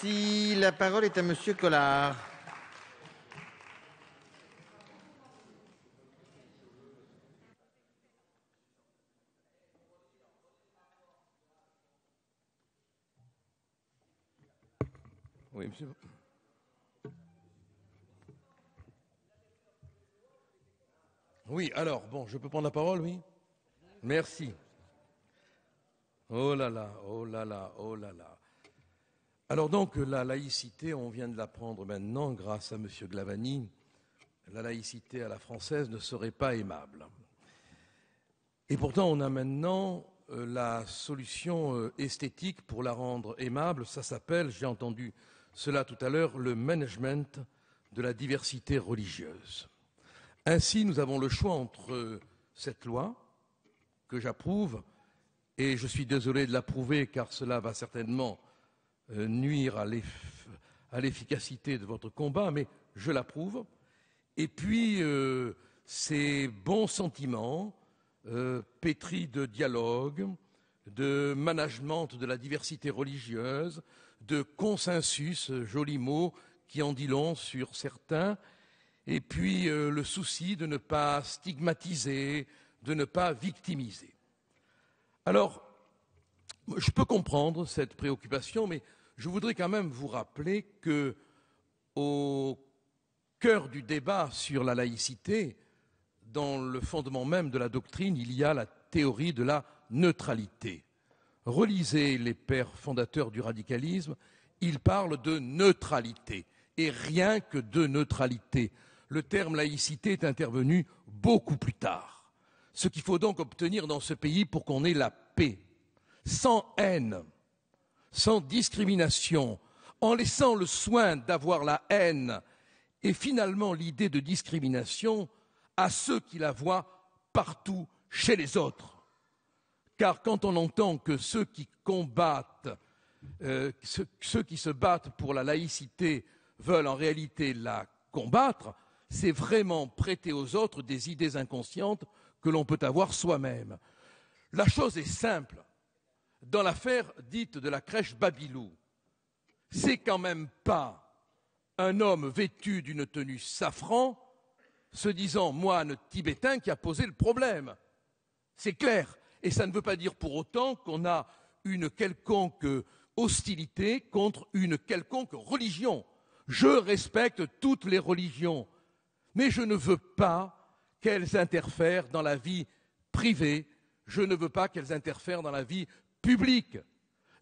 Merci. La parole est à Monsieur Collard. Oui, monsieur. Oui, alors, bon, je peux prendre la parole, oui? Merci. Oh là là, oh là là, oh là là. Alors donc, la laïcité, on vient de l'apprendre maintenant grâce à monsieur Glavany, la laïcité à la française ne serait pas aimable. Et pourtant, on a maintenant la solution esthétique pour la rendre aimable. Ça s'appelle, j'ai entendu cela tout à l'heure, le management de la diversité religieuse. Ainsi, nous avons le choix entre cette loi, que j'approuve, et je suis désolé de l'approuver car cela va certainement nuire à l'efficacité de votre combat, mais je l'approuve. Et puis, ces bons sentiments, pétris de dialogue, de management de la diversité religieuse, de consensus, joli mot qui en dit long sur certains, et puis le souci de ne pas stigmatiser, de ne pas victimiser. Alors, je peux comprendre cette préoccupation, mais je voudrais quand même vous rappeler que au cœur du débat sur la laïcité, dans le fondement même de la doctrine, il y a la théorie de la neutralité. Relisez les pères fondateurs du radicalisme, ils parlent de neutralité, et rien que de neutralité. Le terme laïcité est intervenu beaucoup plus tard. Ce qu'il faut donc obtenir dans ce pays pour qu'on ait la paix, sans haine, sans discrimination, en laissant le soin d'avoir la haine et finalement l'idée de discrimination à ceux qui la voient partout chez les autres. Car quand on entend que ceux qui combattent, ceux qui se battent pour la laïcité veulent en réalité la combattre, c'est vraiment prêter aux autres des idées inconscientes que l'on peut avoir soi-même. La chose est simple. Dans l'affaire dite de la crèche Babilou, c'est quand même pas un homme vêtu d'une tenue safran, se disant moine tibétain, qui a posé le problème. C'est clair. Et ça ne veut pas dire pour autant qu'on a une quelconque hostilité contre une quelconque religion. Je respecte toutes les religions, mais je ne veux pas qu'elles interfèrent dans la vie privée, je ne veux pas qu'elles interfèrent dans la vie publique.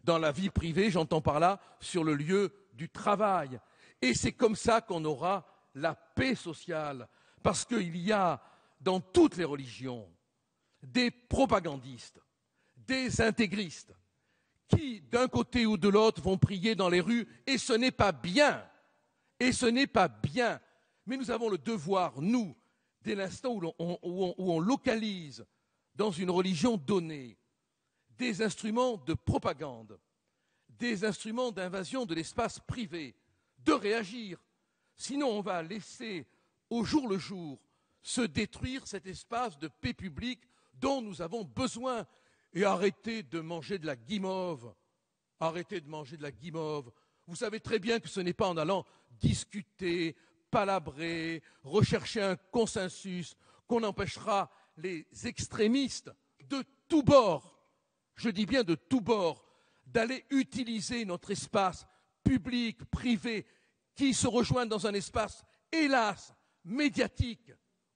Dans la vie privée, j'entends par là sur le lieu du travail. Et c'est comme ça qu'on aura la paix sociale, parce qu'il y a dans toutes les religions des propagandistes, des intégristes, qui, d'un côté ou de l'autre, vont prier dans les rues, et ce n'est pas bien. Et ce n'est pas bien. Mais nous avons le devoir, nous, dès l'instant où on localise dans une religion donnée des instruments de propagande, des instruments d'invasion de l'espace privé, de réagir. Sinon, on va laisser au jour le jour se détruire cet espace de paix publique dont nous avons besoin. Et arrêtez de manger de la guimauve. Arrêtez de manger de la guimauve. Vous savez très bien que ce n'est pas en allant discuter, palabrer, rechercher un consensus qu'on empêchera les extrémistes de tous bords, je dis bien de tous bords, d'aller utiliser notre espace public, privé, qui se rejoignent dans un espace, hélas, médiatique,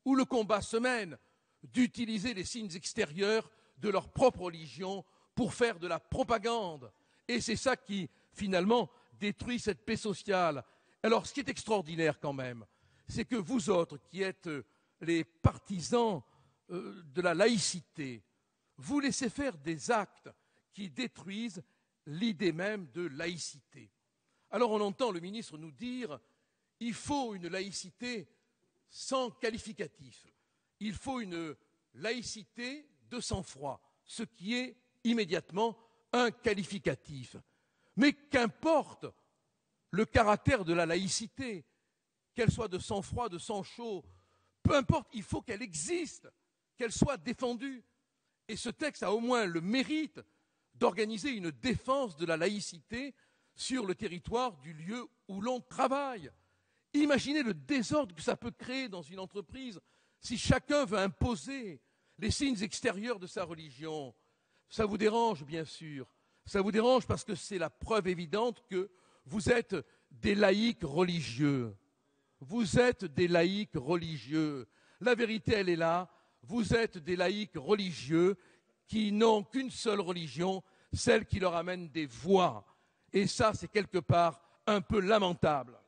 où le combat se mène, d'utiliser les signes extérieurs de leur propre religion pour faire de la propagande. Et c'est ça qui, finalement, détruit cette paix sociale. Alors, ce qui est extraordinaire quand même, c'est que vous autres, qui êtes les partisans de la laïcité, vous laissez faire des actes qui détruisent l'idée même de laïcité. Alors on entend le ministre nous dire il faut une laïcité sans qualificatif, il faut une laïcité de sang-froid, ce qui est immédiatement un qualificatif. Mais qu'importe le caractère de la laïcité, qu'elle soit de sang-froid, de sang-chaud, peu importe, il faut qu'elle existe, qu'elle soit défendue. Et ce texte a au moins le mérite d'organiser une défense de la laïcité sur le territoire du lieu où l'on travaille. Imaginez le désordre que ça peut créer dans une entreprise si chacun veut imposer les signes extérieurs de sa religion. Ça vous dérange, bien sûr. Ça vous dérange parce que c'est la preuve évidente que vous êtes des laïcs religieux. Vous êtes des laïcs religieux. La vérité, elle est là. Vous êtes des laïcs religieux qui n'ont qu'une seule religion, celle qui leur amène des voix. Et ça, c'est quelque part un peu lamentable.